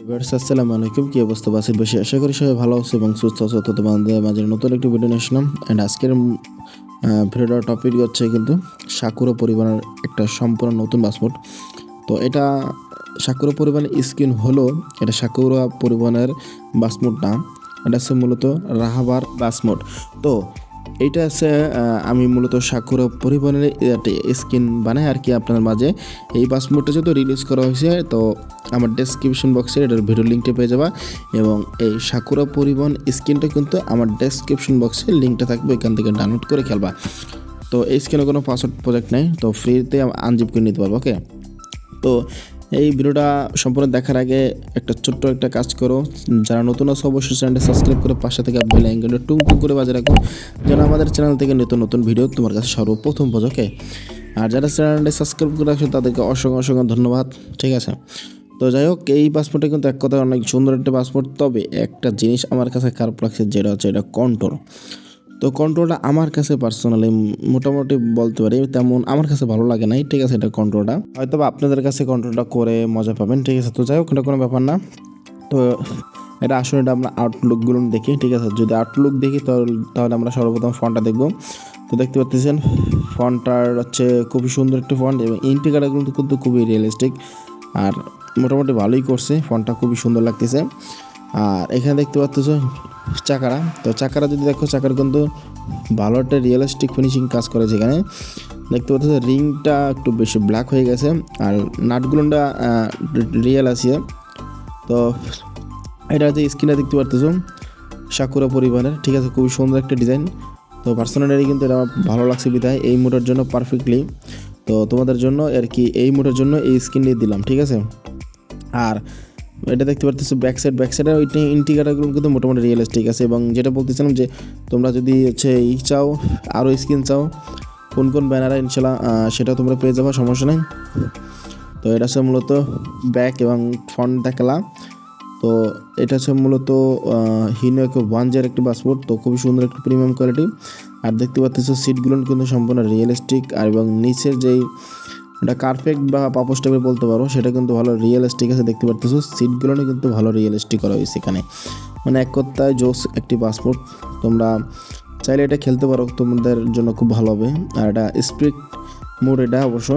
Viewers আসসালামু আলাইকুম, কি অবস্থা? বাসির বেশি আশা করি সবাই ভালো আছে এবং সুস্থ আছে। তো তোমাদের মাঝে নতুন একটি ভিডিও নিয়ে আসলাম। অ্যান্ড আজকের ভিডিওটার টপিক হচ্ছে কিন্তু সাকুরা পরিবারের একটা সম্পূর্ণ নতুন পাসপোর্ট। তো এটা সাকুরা পরিবহনের স্কিন হলো, এটা সাকুরা পরিবহনের বাসমোড না, এটা হচ্ছে মূলত রাহাবার বাসমোড। তো এইটা আছে আমি মূলত সাকুরা পরিবহনের স্কিন বানাই আর কি আপনার মাঝে। এই পাসপোর্টটা যেহেতু রিলিজ করা হয়েছে, তো আমার ডেসক্রিপশন বক্সে এটার ভিডিও লিঙ্কটা পেয়ে যাবা এবং এই সাকুরা পরিবহন স্কিনটা কিন্তু আমার ডেসক্রিপশন বক্সে লিঙ্কটা থাকবে, এখান থেকে ডাউনলোড করে খেলবা। তো এই স্কিনে কোনো পাসওয়ার্ড প্রজেক্ট নেই, তো ফ্রিতে আনজিপ করে নিতে পারবো। ওকে, তো এই ভিডিওটা সম্পূর্ণ দেখার আগে ছোট্ট একটা কাজ করো, যারা নতুন আছে অবশ্যই চ্যানেলটা সাবস্ক্রাইব করে পাশে থেকে বেল আইকনটা টুং টুং করে বাজিয়ে রাখো, যেন আমাদের চ্যানেল থেকে নিত্য নতুন ভিডিও তোমার কাছে সর্বপ্রথম পৌঁছে। ওকে, আর যারা চ্যানেলটা সাবস্ক্রাইব করে রাখছো তাদেরকে অসংখ্য অসংখ্য ধন্যবাদ। ঠিক আছে, তো যাই হোক, এই পাসপোর্টটা কিন্তু এক কথায় অনেক সুন্দর একটা পাসপোর্ট। তবে একটা জিনিস আমার কাছে খারাপ লাগছে, যেটা হচ্ছে এটা কন্ট্রোল। তো কন্ট্রোলটা আমার কাছে পার্সোনালি মোটামুটি বলতে পারি তেমন আমার কাছে ভালো লাগে নাই। ঠিক আছে, এটা কন্ট্রোলটা হয়তো বা আপনাদের কাছে কন্ট্রোলটা করে মজা পাবেন। ঠিক আছে, তো যাই হোক, এটা কোনো ব্যাপার না। তো এটা আসলে এটা আমরা আউটলুকগুলো দেখি। ঠিক আছে, যদি আউটলুক দেখি তাহলে আমরা সর্বপ্রথম ফন্টটা দেখব। তো দেখতে পাচ্ছেন ফন্টটার হচ্ছে খুবই সুন্দর একটি ফন্ট এবং ইন্টিগ্রেটারগুলো কিন্তু খুবই রিয়েলিস্টিক আর মোটামুটি ভালোই করছে, ফন্টটা খুবই সুন্দর লাগতেছে। আর এখানে দেখতে পাচ্ছ চাকারা, তো চাকারা যদি দেখো, চাকার কিন্তু ভালো একটা রিয়েলিস্টিক ফিনিশিং কাজ করে। যেখানে দেখতে পাচ্ছ রিংটা একটু বেশি ব্ল্যাক হয়ে গেছে আর নাটগুলোটা রিয়েল আছে। তো এটা হচ্ছে স্ক্রিনে দেখতে পারতেছো সাকুরা পরিবারের। ঠিক আছে, খুবই সুন্দর একটা ডিজাইন। তো পার্সোনালি কিন্তু এটা আমার ভালো লাগছে বিধায় এই মোডের জন্য পারফেক্টলি। তো তোমাদের জন্য আর কি এই মোডের জন্য এই স্ক্রিন দিয়ে দিলাম। ঠিক আছে, আর এটা দেখতে পারতেছো ব্যাক সাইডের ওই ইন্টিগ্রেটারগুলো কিন্তু মোটামুটি রিয়েলিস্টিক আছে। এবং যেটা বলতেছিলাম যে তোমরা যদি হচ্ছে চাও আরও স্ক্রিন চাও কোন কোন ব্যানারে, ইনশাল্লাহ সেটা তোমরা পেয়ে যাবে, সমস্যা নেই। তো এটা হচ্ছে মূলত ব্যাক এবং ফ্রন্ট দেখালাম। তো এটা হচ্ছে মূলত হিনো 1 একটি পাসপোর্ট। তো খুবই সুন্দর একটি প্রিমিয়াম কোয়ালিটি। আর দেখতে পাচ্ছ সিটগুলো কিন্তু সম্পূর্ণ রিয়েলিস্টিক আর এবং নিচের যেই এটা কার্পেট বা পাপোশ টাইপের বলতে পারো, সেটা কিন্তু ভালো রিয়েলিস্টিক আছে। দেখতে পারতেছো সিটগুলো কিন্তু ভালো রিয়েলিস্টিক করা হয়েছে এখানে, মানে এক কথায় জোস একটি পাসপোর্ট। তোমরা চাইলে এটা খেলতে পারো, তোমাদের জন্য খুব ভালো হবে। আর এটা স্পিড মোড এটা অবশ্য।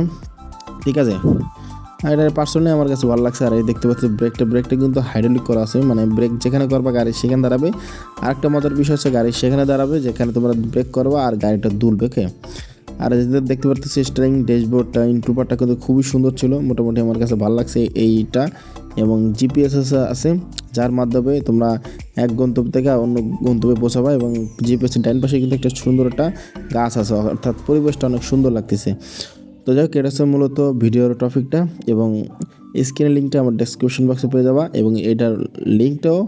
ঠিক আছে, আর এটার পার্সোনালি আমার কাছে ভালো লাগছে। আর এই দেখতে পাচ্ছি ব্রেকটা কিন্তু হাইড্রোলিক করা আছে, মানে ব্রেক যেখানে করবা গাড়ি সেখানে দাঁড়াবে। আর একটা মজার বিষয় হচ্ছে গাড়ি সেখানে দাঁড়াবে যেখানে তোমরা ব্রেক করবা আর গাড়িটা দুলবে। ওকে, আর দেখতে পাচ্ছি স্টিয়ারিং ড্যাশবোর্ডটা ইন্ট্রোপারটা কিন্তু খুবই সুন্দর ছিল, মোটামুটি আমার কাছে ভালো লাগছে এইটা। এবং জিপিএস আছে যার মাধ্যমে তোমরা এক গন্তব্য থেকে অন্য গন্তব্যে পৌঁছাবা। এবং জিপিএসের ডাইন পাশে কিন্তু একটা সুন্দর একটা গাছ আছে, অর্থাৎ পরিবেশটা অনেক সুন্দর লাগতেছে। তো যাই হোক, এটা হচ্ছে মূলত ভিডিওর টপিকটা এবং স্ক্রিনের লিঙ্কটা আমার ডেসক্রিপশন বক্সে পেয়ে যাবা। এবং এটার লিঙ্কটাও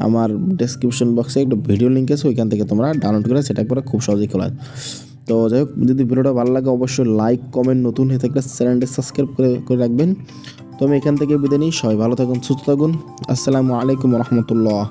আমার ডেসক্রিপশন বক্সে একটা ভিডিও লিঙ্ক আছে, ওইখান থেকে তোমরা ডাউনলোড করে সেটা করে খুব সহজেই খোলা। তো যাই হোক, যদি ভিডিওটা ভালো লাগে অবশ্যই লাইক কমেন্ট, নতুন হয়ে থাকলে চ্যানেলটা সাবস্ক্রাইব করে রাখবেন। তো আমি এখান থেকে বিদায় নিই, সবাই ভালো থাকুন, সুস্থ থাকুন। আসসালামু আলাইকুম রহমতুল্লাহ।